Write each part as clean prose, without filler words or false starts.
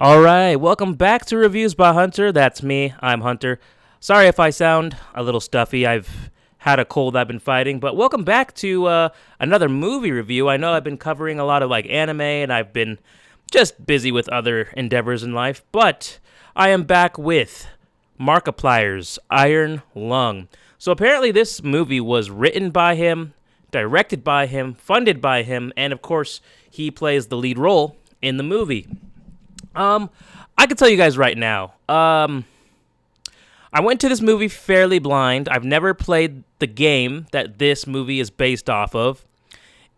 All right, welcome back to Reviews by Hunter. That's me. I'm Hunter. Sorry if I sound a little stuffy. I've had a cold I've been fighting, but welcome back to another movie review. I know I've been covering a lot of anime and I've been just busy with other endeavors in life, but I am back with Markiplier's Iron Lung. So apparently this movie was written by him, directed by him, funded by him, and of course he plays the lead role in the movie. I can tell you guys right now. I went to this movie fairly blind. I've never played the game that this movie is based off of,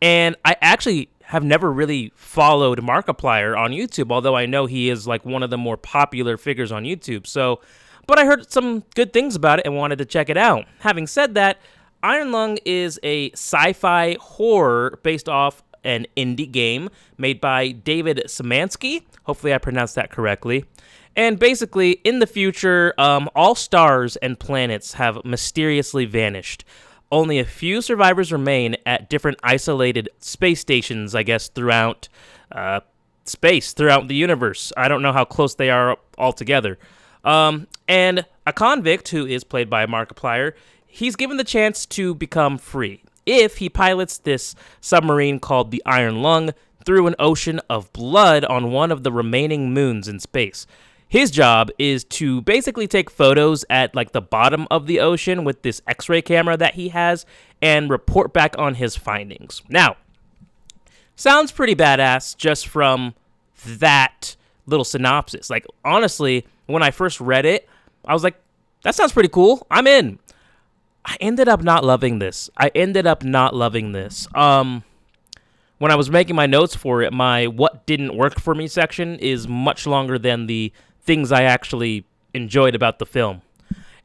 and I actually have never really followed Markiplier on YouTube, although I know he is one of the more popular figures on YouTube. But I heard some good things about it and wanted to check it out. Having said that, Iron Lung is a sci-fi horror based off an indie game made by David Szymanski. Hopefully I pronounced that correctly. And basically, in the future, all stars and planets have mysteriously vanished. Only a few survivors remain at different isolated space stations, I guess, throughout space, throughout the universe. I don't know how close they are all together. And a convict, who is played by Markiplier, he's given the chance to become free if he pilots this submarine called the Iron Lung through an ocean of blood on one of the remaining moons in space. His job is to basically take photos at the bottom of the ocean with this X-ray camera that he has and report back on his findings. Now, sounds pretty badass just from that little synopsis. Honestly, when I first read it, I was like, that sounds pretty cool. I'm in. I ended up not loving this. When I was making my notes for it, my what didn't work for me section is much longer than the things I actually enjoyed about the film.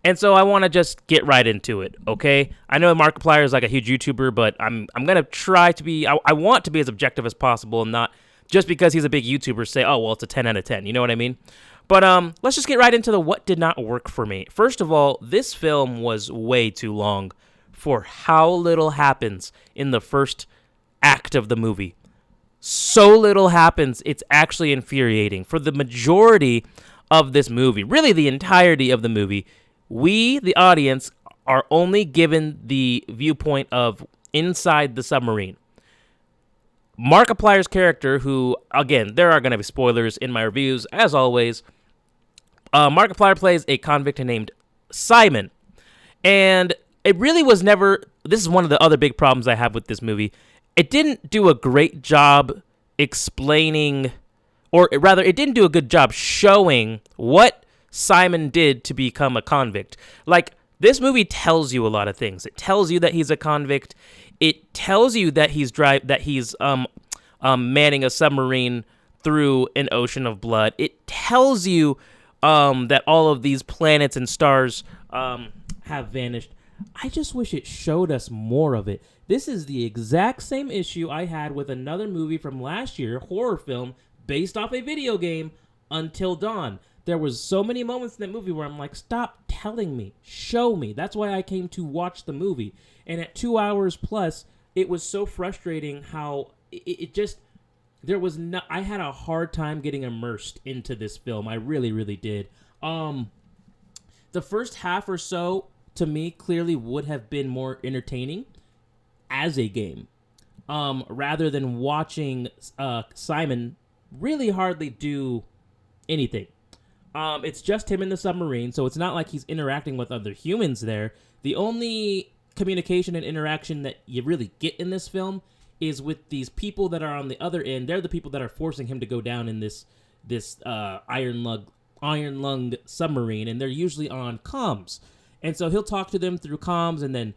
And so I want to just get right into it, okay? I know Markiplier is a huge YouTuber, but I'm going to try to be, I want to be as objective as possible and not just because he's a big YouTuber say, oh, well, it's a 10 out of 10. You know what I mean? But let's just get right into the what did not work for me. First of all, this film was way too long for how little happens in the first act of the movie. So little happens, it's actually infuriating. For the majority of this movie, really the entirety of the movie, we, the audience, are only given the viewpoint of inside the submarine. Markiplier's character, who, again, there are going to be spoilers in my reviews, as always. Markiplier plays a convict named Simon. And it really was never, this is one of the other big problems I have with this movie. It didn't do a great job explaining, or rather, it didn't do a good job showing what Simon did to become a convict. This movie tells you a lot of things. It tells you that he's a convict. It tells you that he's manning a submarine through an ocean of blood. It tells you that all of these planets and stars have vanished. I just wish it showed us more of it. This is the exact same issue I had with another movie from last year, horror film, based off a video game, Until Dawn. There was so many moments in that movie where I'm like, stop telling me, show me. That's why I came to watch the movie. And at 2 hours plus, it was so frustrating how it just, I had a hard time getting immersed into this film. I really, really did. The first half or so, to me, clearly would have been more entertaining as a game, rather than watching Simon really hardly do anything. It's just him in the submarine, so it's not like he's interacting with other humans there. The only communication and interaction that you really get in this film is with these people that are on the other end. They're the people that are forcing him to go down in this Iron Lung submarine, and they're usually on comms. And so he'll talk to them through comms, and then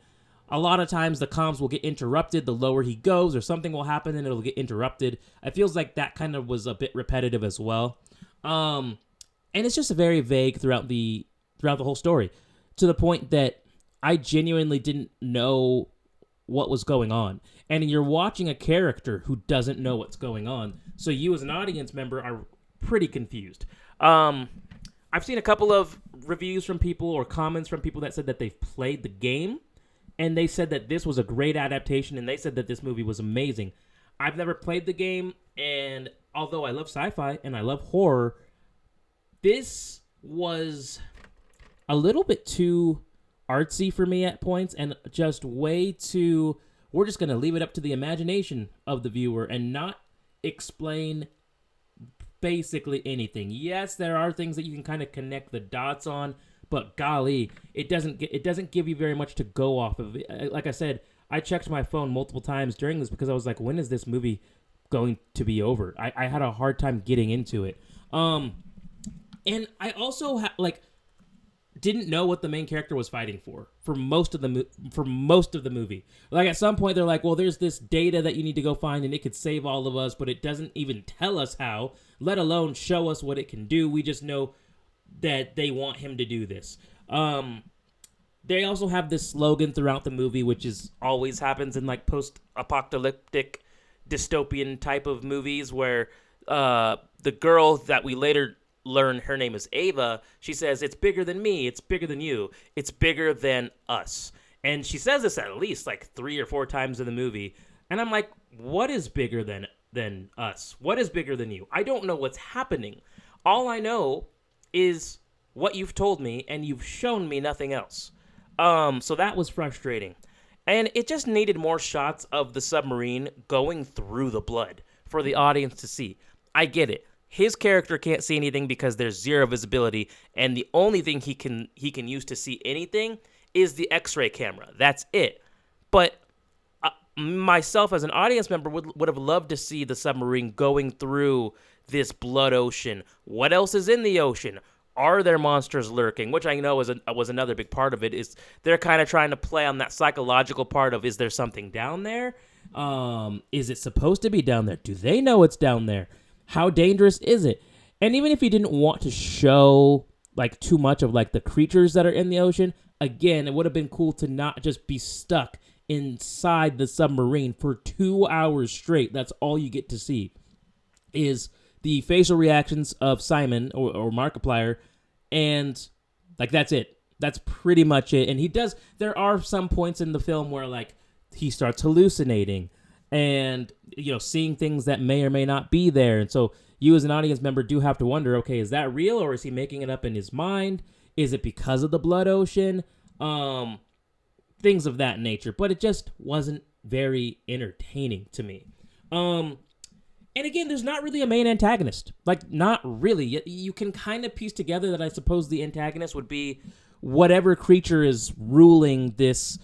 a lot of times the comms will get interrupted the lower he goes, or something will happen and it'll get interrupted. It feels like that kind of was a bit repetitive as well. And it's just very vague throughout the whole story, to the point that I genuinely didn't know what was going on. And you're watching a character who doesn't know what's going on, so you as an audience member are pretty confused. I've seen a couple of reviews from people or comments from people that said that they've played the game, and they said that this was a great adaptation, and they said that this movie was amazing. I've never played the game, and although I love sci-fi and I love horror, This was a little bit too artsy for me at points, and just way too. We're just gonna leave it up to the imagination of the viewer and not explain basically anything. Yes, there are things that you can kind of connect the dots on, but golly, it doesn't give you very much to go off of. Like I said, I checked my phone multiple times during this because I was like, when is this movie going to be over? I had a hard time getting into it. And I also didn't know what the main character was fighting for most of the movie. Like at some point they're like, well, there's this data that you need to go find and it could save all of us, but it doesn't even tell us how, let alone show us what it can do. We just know that they want him to do this. They also have this slogan throughout the movie, which is always happens in like post-apocalyptic dystopian type of movies, where the girl that we later learn her name is Ava, she says, it's bigger than me, it's bigger than you, it's bigger than us. And she says this at least like 3 or 4 times in the movie. And I'm like, what is bigger than us? What is bigger than you? I don't know what's happening. All I know is what you've told me, and you've shown me nothing else. So that was frustrating. And it just needed more shots of the submarine going through the blood for the audience to see. I get it. His character can't see anything because there's zero visibility, and the only thing he can use to see anything is the X-ray camera. That's it. But myself as an audience member would have loved to see the submarine going through this blood ocean. What else is in the ocean? Are there monsters lurking? Which I know was another big part of it. Is they're kind of trying to play on that psychological part of, is there something down there? Is it supposed to be down there? Do they know it's down there? How dangerous is it? And even if you didn't want to show like too much of like the creatures that are in the ocean, again, it would have been cool to not just be stuck inside the submarine for 2 hours straight. That's all you get to see is the facial reactions of Simon or Markiplier, and like that's it. That's pretty much it. And there are some points in the film where like he starts hallucinating and, you know, seeing things that may or may not be there. And so you as an audience member do have to wonder, okay, is that real, or is he making it up in his mind? Is it because of the blood ocean? Things of that nature. But it just wasn't very entertaining to me. And again, there's not really a main antagonist. Like, not really. You can kind of piece together that I suppose the antagonist would be whatever creature is ruling this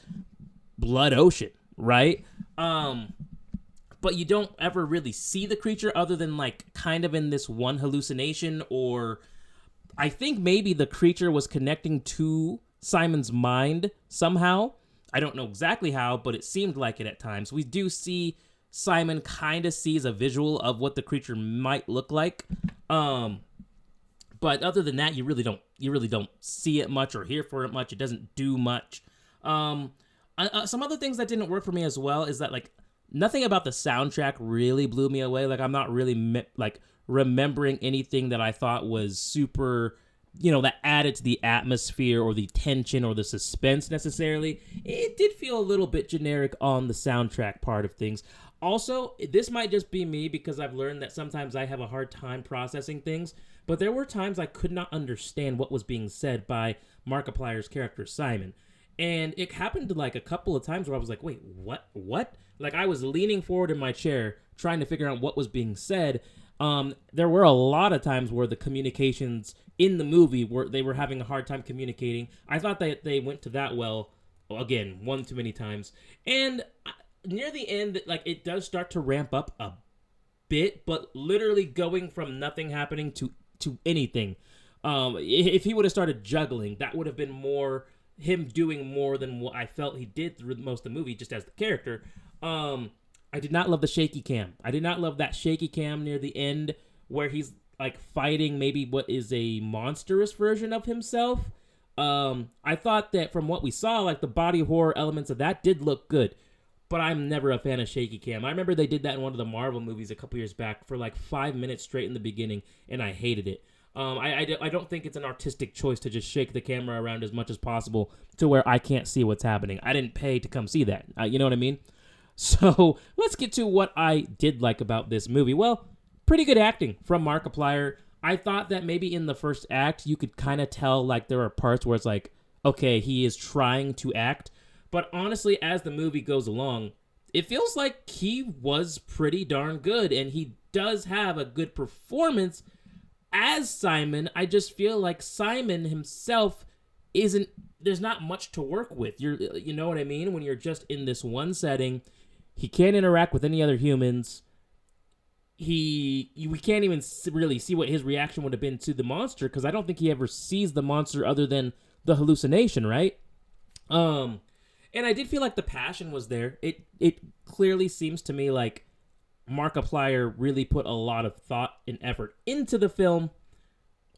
blood ocean, right? But you don't ever really see the creature other than like kind of in this one hallucination, or I think maybe the creature was connecting to Simon's mind somehow. I don't know exactly how, but it seemed like it at times. We do see Simon kind of sees a visual of what the creature might look like. But other than that, you really don't see it much or hear for it much. It doesn't do much. Some other things that didn't work for me as well is that like nothing about the soundtrack really blew me away. Like I'm not really remembering anything that I thought was super, you know, that added to the atmosphere or the tension or the suspense necessarily. It did feel a little bit generic on the soundtrack part of things. Also, this might just be me because I've learned that sometimes I have a hard time processing things, but there were times I could not understand what was being said by Markiplier's character, Simon. And it happened like a couple of times where I was like, wait, what? Like I was leaning forward in my chair trying to figure out what was being said. There were a lot of times where the communications in the movie they were having a hard time communicating. I thought that they went to that well, again, one too many times. And near the end, like it does start to ramp up a bit, but literally going from nothing happening to anything. If he would have started juggling, that would have been more him doing more than what I felt he did through most of the movie, just as the character. I did not love the shaky cam. I did not love that shaky cam near the end where he's like fighting maybe what is a monstrous version of himself. I thought that from what we saw, like the body horror elements of that did look good, but I'm never a fan of shaky cam. I remember they did that in one of the Marvel movies a couple years back for like 5 minutes straight in the beginning, and I hated it. I don't think it's an artistic choice to just shake the camera around as much as possible to where I can't see what's happening. I didn't pay to come see that. You know what I mean? So let's get to what I did like about this movie. Well, pretty good acting from Markiplier. I thought that maybe in the first act you could kind of tell like there are parts where it's like, okay, he is trying to act. But honestly, as the movie goes along, it feels like he was pretty darn good, and he does have a good performance as Simon. I just feel like Simon himself isn't. There's not much to work with. You know what I mean? When you're just in this one setting, he can't interact with any other humans. We can't even really see what his reaction would have been to the monster, because I don't think he ever sees the monster other than the hallucination, right? And I did feel like the passion was there. It clearly seems to me like Markiplier really put a lot of thought and effort into the film.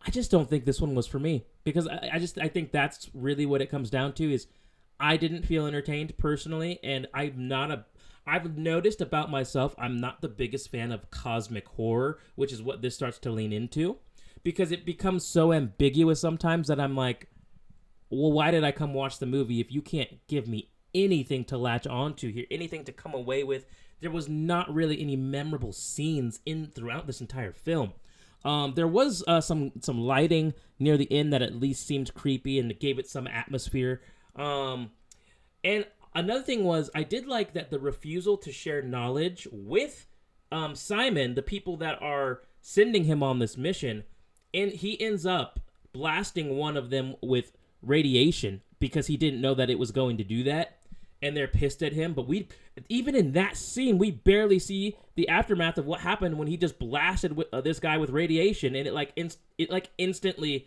I just don't think this one was for me, because I think that's really what it comes down to is I didn't feel entertained personally, and I've noticed about myself, I'm not the biggest fan of cosmic horror, which is what this starts to lean into, because it becomes so ambiguous sometimes that I'm like, well, why did I come watch the movie if you can't give me anything to latch onto here, anything to come away with? There was not really any memorable scenes throughout this entire film. There was some lighting near the end that at least seemed creepy and it gave it some atmosphere. And another thing was, I did like that the refusal to share knowledge with Simon, the people that are sending him on this mission, and he ends up blasting one of them with radiation because he didn't know that it was going to do that, and they're pissed at him. But even in that scene, we barely see the aftermath of what happened when he just blasted this guy with radiation, and it instantly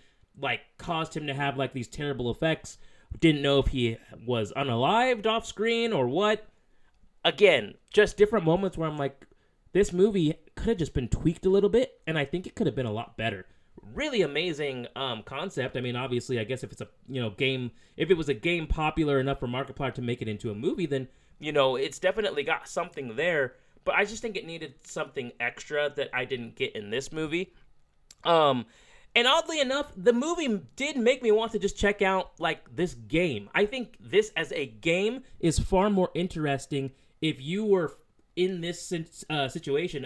caused him to have like these terrible effects. Didn't know if he was unalived off screen or what. Again, just different moments where I'm like, this movie could have just been tweaked a little bit, and I think it could have been a lot better. Really amazing concept. I mean, obviously, I guess if it's a game, if it was a game popular enough for Markiplier to make it into a movie, then it's definitely got something there. But I just think it needed something extra that I didn't get in this movie. And oddly enough, the movie did make me want to just check out this game. I think this as a game is far more interesting if you were in this situation,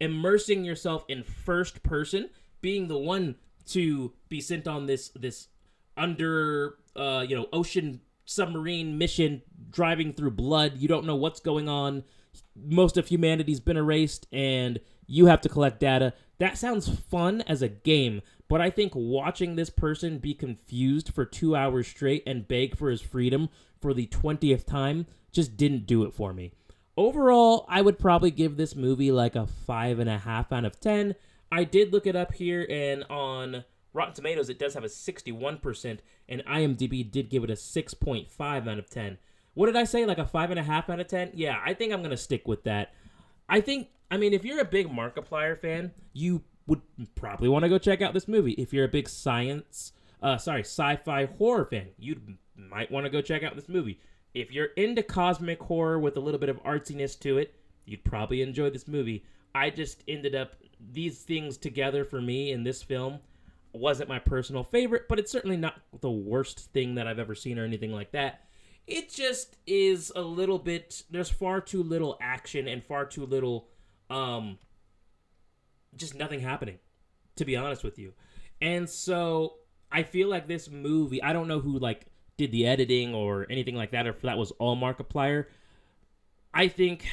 immersing yourself in first person, being the one to be sent on this under ocean submarine mission, driving through blood. You don't know what's going on. Most of humanity's been erased, and you have to collect data. That sounds fun as a game, but I think watching this person be confused for 2 hours straight and beg for his freedom for the 20th time just didn't do it for me. Overall, I would probably give this movie like a 5.5 out of 10. I did look it up here, and on Rotten Tomatoes, it does have a 61%, and IMDb did give it a 6.5 out of 10. What did I say, like a 5.5 out of 10? Yeah, I think I'm going to stick with that. I mean, if you're a big Markiplier fan, you would probably want to go check out this movie. If you're a big sci-fi horror fan, you might want to go check out this movie. If you're into cosmic horror with a little bit of artsiness to it, you'd probably enjoy this movie. I just ended up, these things together for me in this film wasn't my personal favorite, but it's certainly not the worst thing that I've ever seen or anything like that. It just is a little bit, there's far too little action and far too little, just nothing happening, to be honest with you. And so I feel like this movie, I don't know who did the editing or anything like that, or if that was all Markiplier. I think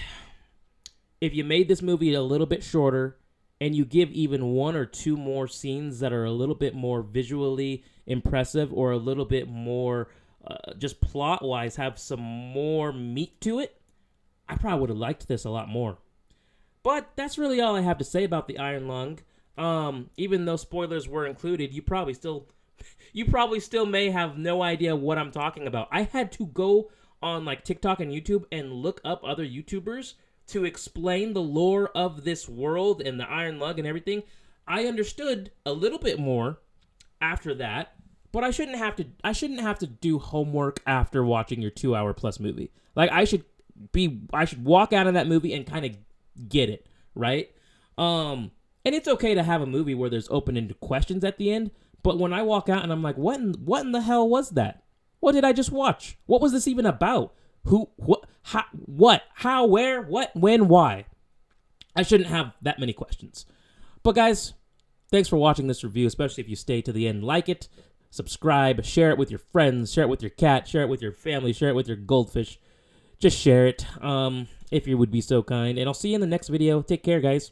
if you made this movie a little bit shorter and you give even one or two more scenes that are a little bit more visually impressive or a little bit more just plot-wise have some more meat to it, I probably would have liked this a lot more. But that's really all I have to say about the Iron Lung. Even though spoilers were included, you probably still may have no idea what I'm talking about. I had to go on TikTok and YouTube and look up other YouTubers to explain the lore of this world and the Iron Lung and everything. I understood a little bit more after that, but I shouldn't have to do homework after watching your 2-hour plus movie. I should walk out of that movie and kind of get it, right? And it's okay to have a movie where there's open-ended questions at the end, but when I walk out and I'm like, what in the hell was that? What did I just watch? What was this even about? Who, what, how, where, what, when, why? I shouldn't have that many questions. But guys, Thanks for watching this review, especially if you stay to the end. Like it, subscribe, share it with your friends, share it with your cat, share it with your family, share it with your goldfish. Just share it if you would be so kind. And I'll see you in the next video. Take care, guys.